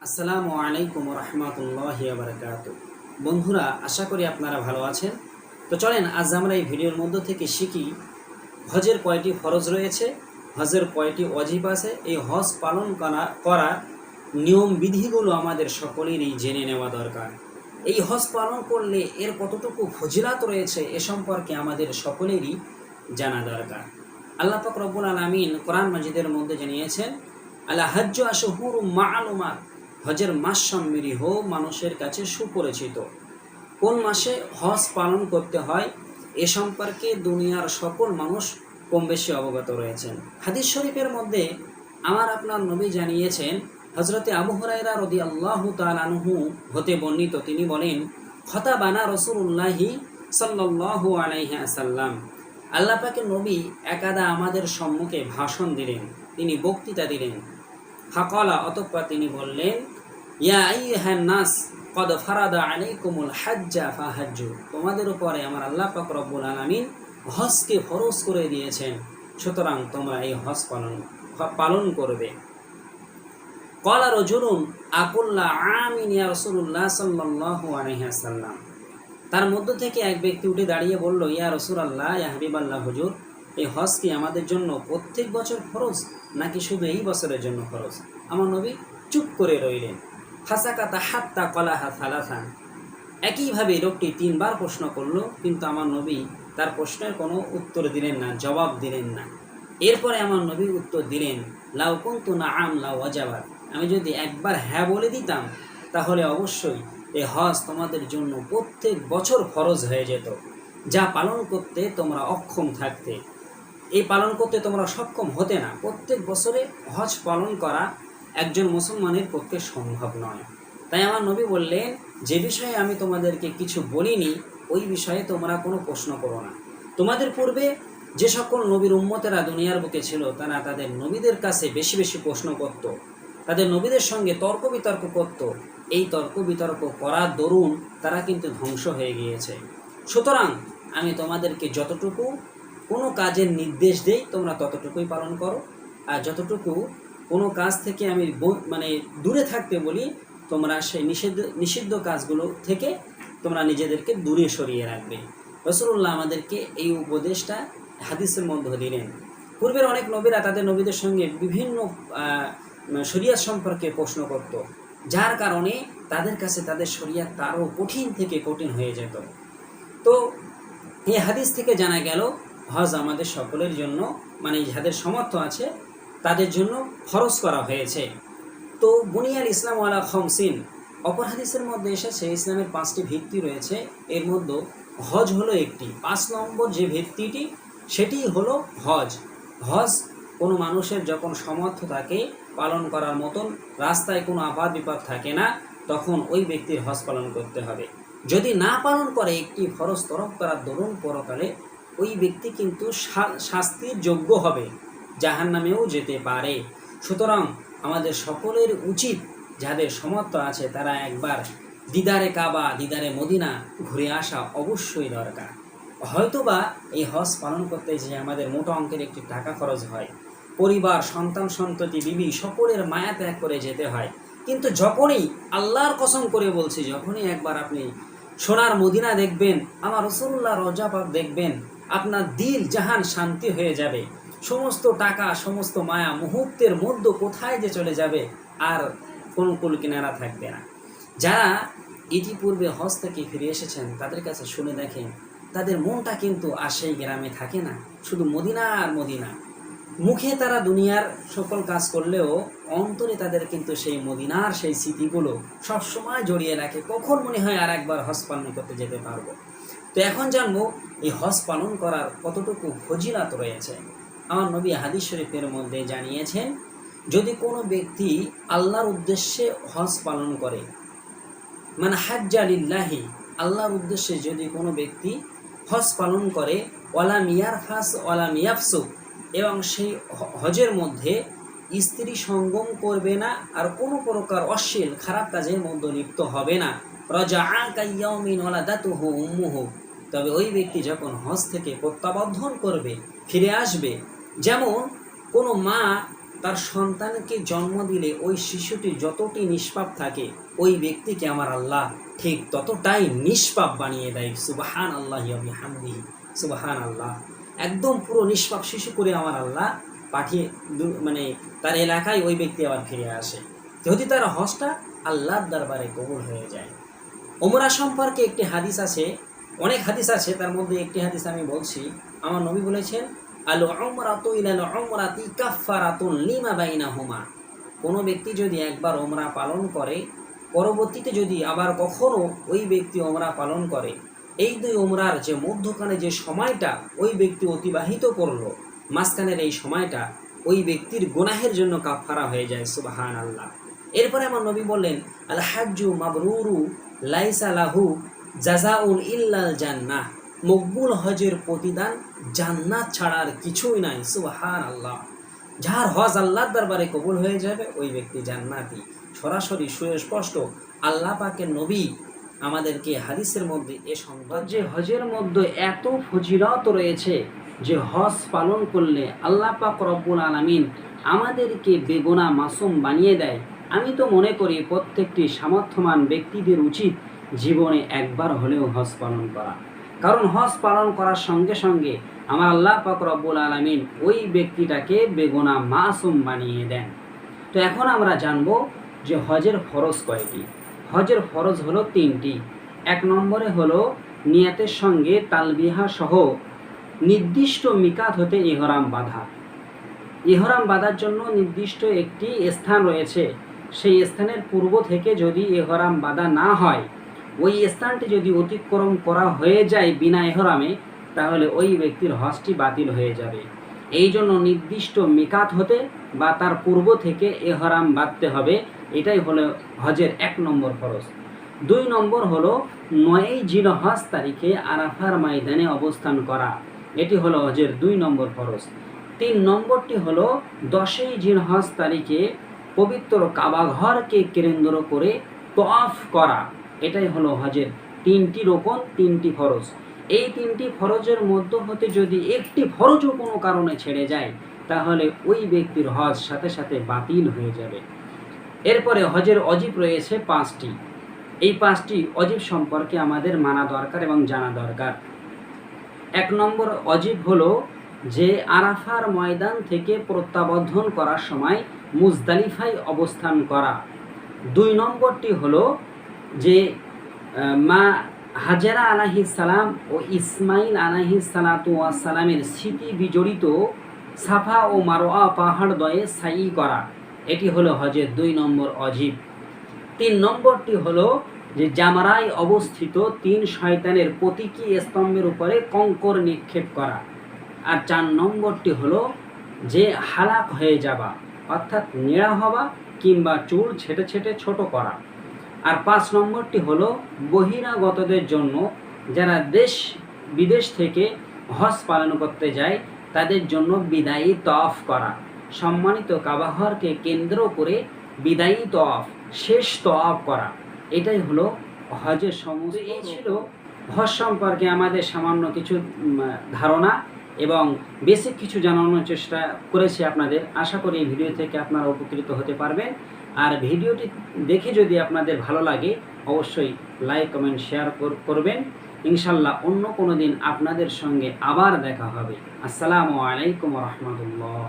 আসসালামু আলাইকুম রহমতুল্লাহি ওয়া বারাকাতুহু। বন্ধুরা, আশা করি আপনারা ভালো আছেন। তো চলেন আজ আমরা এই ভিডিওর মধ্য থেকে শিখি হজের কয়টি ফরজ রয়েছে, হজের কয়টি ওয়াজিব আছে। এই হজ পালন করার নিয়ম বিধিগুলো আমাদের সকলেরই জেনে নেওয়া দরকার। এই হজ পালন করলে এর কতটুকু ফজিলাত রয়েছে এ সম্পর্কে আমাদের সকলেরই জানা দরকার। আল্লাহ পাক রব্বুল আলামিন কোরআন মাজিদের মধ্যে জানিয়েছেন, আলা হজ্জু আশহুরুম মা'লুমাত, হজের মাস সম্মিলিত মানুষের কাছে সুপরিচিত। কোন মাসে হজ পালন করতে হয় এ সম্পর্কে দুনিয়ার সকল মানুষ কম বেশি অবগত রয়েছেন। হাদিস শরীফের মধ্যে আমার আপনার নবী জানিয়েছেন, হজরতে আবু হুরায়রা রাদিয়াল্লাহু তাআলা আনহু হতে বর্ণিত, তিনি বলেন, খতাবানা রাসূলুল্লাহি সাল্লাল্লাহু আলাইহি ওয়াসাল্লাম, আল্লাহ পাকের নবী একাদা আমাদের সম্মুখে ভাষণ দিলেন, তিনি বক্তৃতা দিলেন। ফাকালা, অতঃপর তিনি বললেন, ইয়া আইয়ুহান নাস কদ ফারাদা আলাইকুমুল হাজ্জা ফাহাজ্জু, তোমাদের উপরে আমার আল্লাহ পাক রব্বুল আলামিন হজকে ফরজ করে দিয়েছেন, সুতরাং তোমরা এই হজ পালন করবে। ক্বালা রাজুলুন আকুল্লা আমিন ইয়া রাসূলুল্লাহ সাল্লাল্লাহু আলাইহি ওয়াসাল্লাম, তার মধ্য থেকে এক ব্যক্তি উঠে দাঁড়িয়ে বলল, ইয়া রাসূলুল্লাহ, ইয়া হাবিবাল্লাহ হুজুর, এই হজ কি আমাদের জন্য প্রত্যেক বছর ফরজ নাকি শুধু এই বছরের জন্য ফরজ? আমার নবী চুপ করে রইলেন। ফাসাকাতা হাত্তা কলাহা সালাসান, একইভাবে লোকটি তিনবার প্রশ্ন করল, কিন্তু আমার নবী তার প্রশ্নের কোনো উত্তর দিলেন না, জবাব দিলেন না। এরপরে আমার নবী উত্তর দিলেন, লাউ কুনতু নাআম লাউ ওয়াজাবাত, আমি যদি একবার হ্যাঁ বলে দিতাম তাহলে অবশ্যই এই হজ তোমাদের জন্য প্রত্যেক বছর ফরজ হয়ে যেত, যা পালন করতে তোমরা অক্ষম থাকতে, এই পালন করতে তোমরা সক্ষম হতে না। প্রত্যেক বছরে হজ পালন করা একজন মুসলমানের পক্ষে সম্ভব নয়। তাই আমার নবী বললেন, যে বিষয়ে আমি তোমাদেরকে কিছু বলিনি ওই বিষয়ে তোমরা কোনো প্রশ্ন করো না। তোমাদের পূর্বে যে সকল নবীর উম্মতেরা দুনিয়ার বুকে ছিল, তারা তাদের নবীদের কাছে বেশি বেশি প্রশ্ন করত, তাদের নবীদের সঙ্গে তর্ক বিতর্ক করত। এই তর্ক বিতর্ক করার দরুন তারা কিন্তু ধ্বংস হয়ে গিয়েছে। সুতরাং আমি তোমাদেরকে যতটুকু কোনো কাজের নির্দেশ দেই তোমরা ততটুকুই পালন করো, আর যতটুকু কোনো কাজ থেকে আমি দূরে থাকতে বলি, তোমরা সেই নিষিদ্ধ কাজগুলো থেকে তোমরা নিজেদেরকে দূরে সরিয়ে রাখবে। রাসূলুল্লাহ আমাদেরকে এই উপদেশটা হাদিসের মধ্যে দিলেন। পূর্বের অনেক নবীরা তাদের নবীদের সঙ্গে বিভিন্ন শরিয়াত সম্পর্কে প্রশ্ন করত, যার কারণে তাদের কাছে তাদের শরিয়াত আরও কঠিন থেকে কঠিন হয়ে যেত। তো এই হাদিস থেকে জানা গেল হজ আমাদের সকলের জন্য, যাদের সামর্থ্য আছে তাদের জন্য ফরজ করা হয়েছে। তো বুনিয়াল ইসলাম ওয়ালা খামসিন, অপর হাদিসের মধ্যে এসেছে ইসলামের 5টি ভিত্তি রয়েছে, এর মধ্যে হজ হলো একটি। 5 নম্বর যে ভিত্তিটি সেটি হলো হজ। হজ কোনো মানুষের যখন সামর্থ্য থাকে পালন করার মতন, রাস্তায় কোনো আপাত বিপদ থাকে না, তখন ওই ব্যক্তির হজ পালন করতে হবে। যদি না পালন করে একটি ফরজ তরক করার দরুন পরকালে ওই ব্যক্তি কিন্তু শাস্তির যোগ্য হবে, জাহান্নামেও যেতে পারে। সুতরাং আমাদের সকলের উচিত, যাদের সামর্থ্য আছে তারা একবার দিদারে কাবা, দিদারে মদিনা ঘুরে আসা অবশ্যই দরকার। হয়তোবা এই হজ পালন করতে যে আমাদের মোটা অঙ্কের একটি টাকা খরচ হয়, পরিবার, সন্তান সন্ততি, বিবি সকলের মায়া ত্যাগ করে যেতে হয়, কিন্তু যখনই, আল্লাহর কসম করে বলছি, যখনই একবার আপনি সোনার মদিনা দেখবেন, আমার রাসূলুল্লাহ রওজা পাক দেখবেন, আপনার দিল জাহান শান্তি হয়ে যাবে। সমস্ত টাকা, সমস্ত মায়া মুহূর্তের মধ্যে কোথায় যে চলে যাবে, আর কোনো কুল কিনারা থাকবে না। যারা ইতিপূর্বে হজ থেকে ফিরে এসেছেন তাদের কাছে শুনে দেখেন, তাদের মনটা কিন্তু আর সেই গ্রামে থাকে না, শুধু মদিনা আর মদিনা। মুখে তারা দুনিয়ার সকল কাজ করলেও অন্তরে তাদের কিন্তু সেই মদিনার সেই স্মৃতিগুলো সবসময় জড়িয়ে রাখে, কখন মনে হয় আর একবার হজ পালন করতে যেতে পারবো। তো এখন জানবো এই হজ পালন করার কতটুকু ফজিলত রয়েছে। আমার নবী হাদিস শরীফের মধ্যে জানিয়েছেন, যদি কোনো ব্যক্তি আল্লাহর উদ্দেশ্যে হজ পালন করে, মানে হাজ্জা লিল্লাহি, আল্লাহর উদ্দেশ্যে যদি কোনো ব্যক্তি হজ পালন করে, ওয়ালা মিয়ারফাস ওয়ালা মিয়াফসুক, এবং সেই হজের মধ্যে স্ত্রী সঙ্গম করবে না, আর কোনো প্রকার অশ্লীল খারাপ কাজের মধ্যে লিপ্ত হবে না, রাজাআ কাইয়াউমিন ওয়ালাদাতুহু উম্মুহু, তবে ওই ব্যক্তি যখন হজ থেকে প্রত্যাবর্তন করবে, ফিরে আসবে, যেমন কোনো মা তার সন্তানকে জন্ম দিলে ওই শিশুটি যতটি নিষ্পাপ থাকে ওই ব্যক্তিকে আমার আল্লাহ ঠিক ততটাই নিষ্পাপ বানিয়ে দেয়। সুবহান আল্লাহি ওয়া বিহামদিহি, সুবহান আল্লাহ। একদম পুরো নিষ্পাপ শিশু করে আমার আল্লাহ পাঠিয়ে মানে তার এলাকায় ওই ব্যক্তি আবার ফিরে আসে যদি তার হজটা আল্লাহর দরবারে কবুল হয়ে যায়। ওমরা সম্পর্কে একটি হাদিস আছে, অনেক হাদিস আছে, তার মধ্যে একটি হাদিস আমি বলছি। আমার নবী বলেছেন, আল উমরাতু ইলাল উমরাতি কাফফারাতুন লিমা বাইনাহুমা। কোনো ব্যক্তি যদি একবার ওমরা পালন করে, পরবর্তীতে যদি আবার কখনো ওই ব্যক্তি ওমরা পালন করে, এই দুই ওমরার যে মধ্যখানে যে সময়টা ওই ব্যক্তি অতিবাহিত করলো, মাঝখানের এই সময়টা ওই ব্যক্তির গুনাহের জন্য কাফফারা হয়ে যায়। সুবহান আল্লাহ। এরপরে আমার নবী বললেন, আল হাজ্জু মাবরুরু লাইসা লাহু জাযাউন ইল্লাল জান্নাহ। মকবুল হজের প্রতিদান জান্নাত ছাড়ার কিছুই নাই। সুবহান আল্লাহ। যার হজ আল্লাহর দরবারে কবুল হয়ে যাবে ওই ব্যক্তি জান্নাতি। সরাসরি সুস্পষ্ট আল্লাহ পাকের নবী আমাদেরকে হাদিসের মধ্যে এ সংবাদ, যে হজের মধ্যে এত ফজিলত রয়েছে যে হজ পালন করলে আল্লাহ পাক রব্বুল আলামিন আমাদেরকে বেগুনাহ মাসুম বানিয়ে দেয়। আমি তো মনে করি প্রত্যেকটি সামর্থ্যবান ব্যক্তিদের উচিত জীবনে একবার হলেও হজ পালন করা, কারণ হজ পালন করার সঙ্গে সঙ্গে আমার আল্লাহ পাক রব্বুল আলামিন ওই ব্যক্তিটাকে বেগুনাহ মাসুম বানিয়ে দেন। তো এখন আমরা জানব যে হজের ফরজ কয়টি। হজের ফরজ হলো 3টি। 1 নম্বরে হলো নিয়াতের সঙ্গে তালবিহা সহ নির্দিষ্ট মিকাত হতে ইহরাম বাঁধা। ইহরাম বাঁধার জন্য নির্দিষ্ট একটি স্থান রয়েছে, সেই স্থানের পূর্ব থেকে যদি ইহরাম বাঁধা না হয়, ওই স্থানটি যদি অতিক্রম করা হয়ে যায় বিনা ইহরামে, তাহলে ওই ব্যক্তির হজটি বাতিল হয়ে যাবে। এই জন্য নির্দিষ্ট মিকাত হতে বা তার পূর্ব থেকে ইহরাম বাঁধতে হবে। এটাই হলো হজের 1 নম্বর ফরজ। 2 নম্বর হলো 9ই জিলহজ তারিখে আরাফার ময়দানে অবস্থান করা। এটি হলো হজের 2 নম্বর ফরজ। 3 নম্বরটি হলো 10ই জিলহজ তারিখে পবিত্র কাবা ঘরকে কেন্দ্র করে তওয়াফ করা। এটাই হলো হজের 3টি রকম, 3টি ফরজ। এই 3টি ফরজের মধ্য হতে যদি একটি ফরজও কোনো কারণে ছেড়ে যায়, তাহলে ওই ব্যক্তির হজ সাথে সাথে বাতিল হয়ে যাবে। এরপরে হজের অজিব রয়েছে 5টি। এই 5টি অজিব সম্পর্কে আমাদের মানা দরকার এবং জানা দরকার। 1 নম্বর অজিব হলো যে আরাফার ময়দান থেকে প্রত্যাবর্তন করার সময় মুজদালিফায় অবস্থান করা। 2 নম্বরটি হলো যে মা হাজেরা আলাইহিস সালাম ও ইসমাইল আলাইহিস সালাতু ওয়াস সালামের স্মৃতি বিজড়িত সাফা ও মারওয়া পাহাড় দয়ে সাই করা। এটি হলো হজের 2 নম্বর অজিব। 3 নম্বরটি হলো যে জামারায় অবস্থিত 3 শয়তানের প্রতীকী স্তম্ভের উপরে কঙ্কর নিক্ষেপ করা। আর 4 নম্বরটি হলো যে হালাক হয়ে যাওয়া, অর্থাৎ নেড়া হওয়া কিংবা চুল ছেটে ছেটে ছোট করা। আর 5 নম্বরটি হলো বহিরাগতদের জন্য, যারা দেশ বিদেশ থেকে হজ পালন করতে যায় তাদের জন্য বিদায়ী তওয়াফ করা। সম্মানিত কাবা ঘরকে কেন্দ্র করে বিদায়ী তওয়াফ, শেষ তওয়াফ করা। এটাই হলো হজের সমস্ত। এই ছিল হজ সম্পর্কে আমাদের সামান্য কিছু ধারণা এবং বেসিক কিছু জানানোর চেষ্টা করেছি আপনাদের। আশা করি এই ভিডিও থেকে আপনারা উপকৃত হতে পারবেন। আর ভিডিওটি দেখে যদি আপনাদের ভালো লাগে অবশ্যই লাইক, কমেন্ট, শেয়ার করবেন। ইনশাল্লাহ অন্য কোনো দিন আপনাদের সঙ্গে আবার দেখা হবে। আসসালামু আলাইকুম ওয়া রাহমাতুল্লাহ।